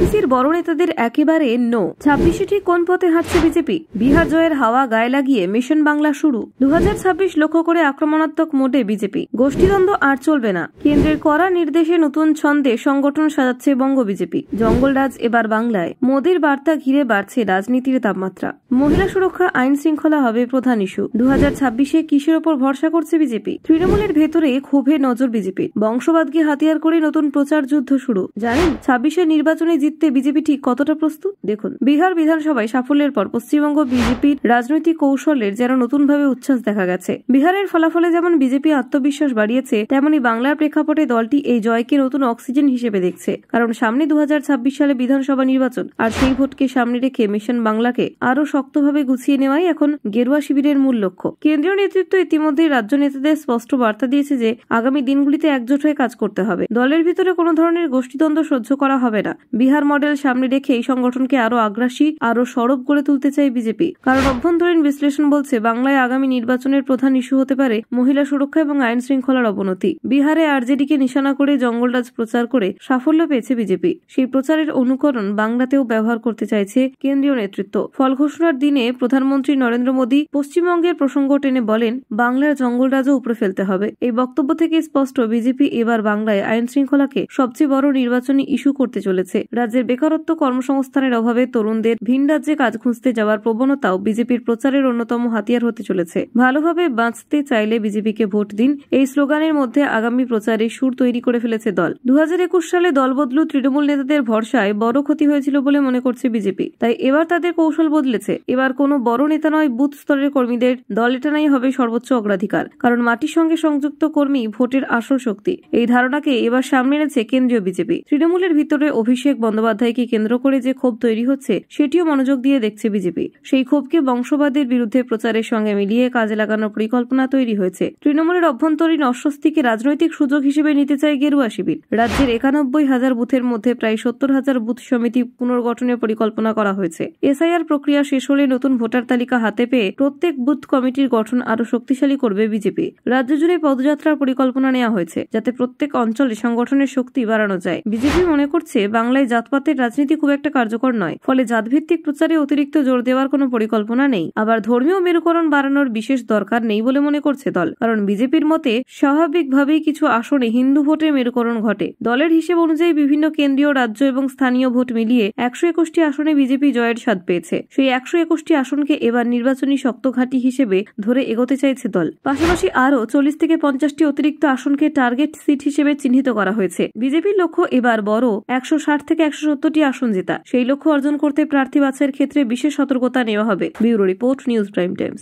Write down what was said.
টিএমসির বড় নেতাদের একেবারে নো। 26-এ ঠিক কোন পথে হাঁটছে বিজেপি? বিহার জয়ের হাওয়া গায়ে লাগিয়ে মিশন বাংলা শুরু। 2026 লক্ষ্য করে আক্রমণাত্মক মোডে বিজেপি। গোষ্ঠীদ্বন্দ্ব আর চলবে না। কেন্দ্রের কড়া নির্দেশে নতুন ছন্দে সংগঠন সাজাচ্ছে বঙ্গ বিজেপি। জঙ্গলরাজ এবার বাংলায়। মোদির বার্তা ঘিরে বাড়ছে রাজনীতির তাপমাত্রা। মহিলা সুরক্ষা, আইন শৃঙ্খলা হবে প্রধান ইস্যু। 2026-এ কিসের ওপর ভরসা করছে বিজেপি? তৃণমূলের ভেতরে ক্ষোভে নজর বিজেপির। বংশবাদকে হাতিয়ার করে নতুন প্রচার যুদ্ধ শুরু। জানেন 26-এর নির্বাচনে জিততে বিজেপি ঠিক কতটা প্রস্তুত? দেখুন, বিহার বিধানসভায় সাফল্যের পর পশ্চিমবঙ্গ বিজেপির রাজনৈতিক কৌশলের যেন নতুনভাবে উচ্ছ্বাস দেখা গেছে। বিহারের ফলাফলে যেমন বিজেপি আত্মবিশ্বাস বাড়িয়েছে, তেমনি বাংলার প্রেক্ষাপটে দলটি এই জয়কে নতুন অক্সিজেন হিসেবে দেখছে। কারণ সামনে 2026 সালে বিধানসভা নির্বাচন, আর সেই ভোটকে সামনে রেখে মিশন বাংলাকে আরো শক্তভাবে গুছিয়ে নেওয়াই এখন গেরুয়া শিবিরের মূল লক্ষ্য। কেন্দ্রীয় নেতৃত্ব ইতিমধ্যেই রাজ্য নেতাদের স্পষ্ট বার্তা দিয়েছে যে আগামী দিনগুলিতে একজোট হয়ে কাজ করতে হবে। দলের ভিতরে কোনো ধরনের গোষ্ঠীদ্বন্দ্ব সহ্য করা হবে না। বিহার মডেল সামনে রেখে এই সংগঠনকে আরো আগ্রাসী, আরো সরব করে তুলতে চায় বিজেপি। কারণ অভ্যন্তরীণ বিশ্লেষণ বলছে বাংলায় আগামী নির্বাচনের প্রধান ইস্যু হতে পারে মহিলা সুরক্ষা এবং আইন শৃঙ্খলার অবনতি। বিহারে আরজেডিকে নিশানা করে জঙ্গলরাজ প্রচার করে সাফল্য পেয়েছে বিজেপি। সেই প্রচারের অনুকরণ বাংলাতেও ব্যবহার করতে চাইছে কেন্দ্রীয় নেতৃত্ব। ফল ঘোষণার দিনে প্রধানমন্ত্রী নরেন্দ্র মোদী পশ্চিমবঙ্গের প্রসঙ্গ টেনে বলেন, বাংলার জঙ্গলরাজও উপড়ে ফেলতে হবে। এই বক্তব্য থেকে স্পষ্ট বিজেপি এবার বাংলায় আইন শৃঙ্খলাকে সবচেয়ে বড় নির্বাচনী ইস্যু করতে চলেছে। রাজ্যের বেকারত্ব, কর্মসংস্থানের অভাবে তরুণদের ভিন রাজ্যে কাজ খুঁজতে যাওয়ার প্রবণতাও বিজেপির প্রচারের অন্যতম হাতিয়ার হতে চলেছে। ভালোভাবে বাঁচতে চাইলে বিজেপিকে ভোট দিন, এই স্লোগানের মধ্যে আগামী প্রচারে সুর তৈরি করে ফেলেছে দল। 2021 সালে দল বদলু তৃণমূল নেতাদের ভরসায় বড় ক্ষতি হয়েছিল বলে মনে করছে বিজেপি। তাই এবার তাদের কৌশল বদলেছে। এবার কোনো বড় নেতা নয়, বুথ স্তরের কর্মীদের দল এটানাই হবে সর্বোচ্চ অগ্রাধিকার। কারণ মাটির সঙ্গে সংযুক্ত কর্মী ভোটের আসল শক্তি। এই ধারণাকে এবার সামনে এনেছে কেন্দ্রীয় বিজেপি। তৃণমূলের ভিতরে অভিষেক বন্দ্যোপাধ্যায়কে কেন্দ্র করে যে ক্ষোভ তৈরি হচ্ছে, সেটিও মনোযোগ দিয়ে দেখছে বিজেপি। সেই ক্ষোভকে বংশবাদের বিরুদ্ধে প্রচারের সঙ্গে মিলিয়ে কাজে লাগানোর পরিকল্পনা তৈরি হয়েছে। তৃণমূলের অভ্যন্তরীণ অস্বস্তিকে রাজনৈতিক সুযোগ হিসেবে নিতে চায় গেরুয়া শিবির। রাজ্যের 91,000 বুথের মধ্যে প্রায় 70,000 বুথ সমিতি পুনর্গঠনের পরিকল্পনা করা হয়েছে। এসআইআর প্রক্রিয়া শেষ হলে নতুন ভোটার তালিকা হাতে পেয়ে প্রত্যেক বুথ কমিটির গঠন আরো শক্তিশালী করবে বিজেপি। রাজ্য জুড়ে পদযাত্রার পরিকল্পনা নেওয়া হয়েছে, যাতে প্রত্যেক অঞ্চলে সংগঠনের শক্তি বাড়ানো যায়। বিজেপি মনে করছে বাংলায় জাতপাতের রাজনীতি খুব একটা কার্যকর নয়, ফলে জাতভিত্তিক প্রচারে অতিরিক্ত জোর দেওয়ার কোনো পরিকল্পনা নেই। আবার ধর্মীয় মেরুকরণ বাড়ানোর বিশেষ দরকার নেই বলে মনে করছে দল। কারণ বিজেপির মতে স্বাভাবিকভাবেই কিছু আসনে হিন্দু ভোটের মেরুকরণ ঘটে। দলের হিসেব অনুযায়ী বিভিন্ন কেন্দ্রীয়, রাজ্য এবং স্থানীয় ভোট মিলিয়ে 121টি আসনে বিজেপি জয়ের স্বাদ পেয়েছে। সেই 121টি আসনকে এবার নির্বাচনী শক্ত ঘাঁটি হিসেবে ধরে এগোতে চাইছে দল। পাশাপাশি আরও 40 থেকে 50টি অতিরিক্ত আসনকে টার্গেট সিট হিসেবে চিহ্নিত করা হয়েছে। বিজেপির লক্ষ্য এবার বড় 160 থেকে 170টি আসন জেতা। সেই লক্ষ্য অর্জন করতে প্রার্থী বাছাইয়ের ক্ষেত্রে বিশেষ সতর্কতা নেওয়া হবে। Bureau report, news prime Times.